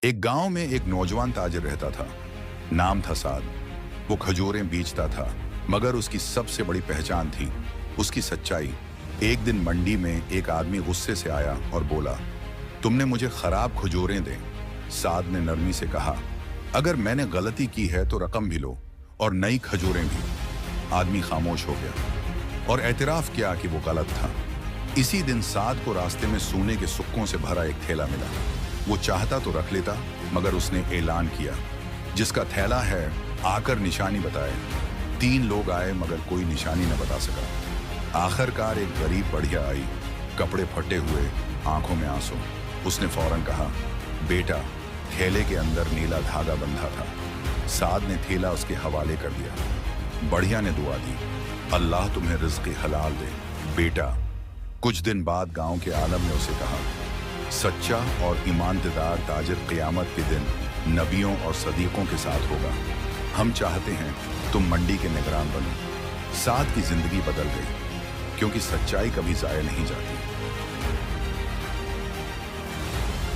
एक गांव में एक नौजवान ताजिर रहता था। नाम था साद। वो खजूरें बेचता था, मगर उसकी सबसे बड़ी पहचान थी उसकी सच्चाई। एक दिन मंडी में एक आदमी गुस्से से आया और बोला, तुमने मुझे खराब खजूरें दें। साद ने नरमी से कहा, अगर मैंने गलती की है तो रकम भी लो और नई खजूरें भी। आदमी खामोश हो गया और एतराफ किया कि वो गलत था। इसी दिन साद को रास्ते में सोने के सुक्कों से भरा एक थैला मिला। वो चाहता तो रख लेता, मगर उसने ऐलान किया, जिसका थैला है आकर निशानी बताए। 3 लोग आए, मगर कोई निशानी न बता सका। आखिरकार एक गरीब बढ़िया आई, कपड़े फटे हुए, आंखों में आंसू। उसने फौरन कहा, बेटा, थैले के अंदर नीला धागा बंधा था। साद ने थैला उसके हवाले कर दिया। बढ़िया ने दुआ दी, अल्लाह तुम्हें रिज़्क़ हलाल दे। बेटा, कुछ दिन बाद गांव के आलम ने उसे कहा, सच्चा और ईमानदार ताजिर क़यामत के दिन नबियों और सदीकों के साथ होगा। हम चाहते हैं तुम मंडी के निगरान बनो। साद की जिंदगी बदल गई, क्योंकि सच्चाई कभी ज़ाया नहीं जाती।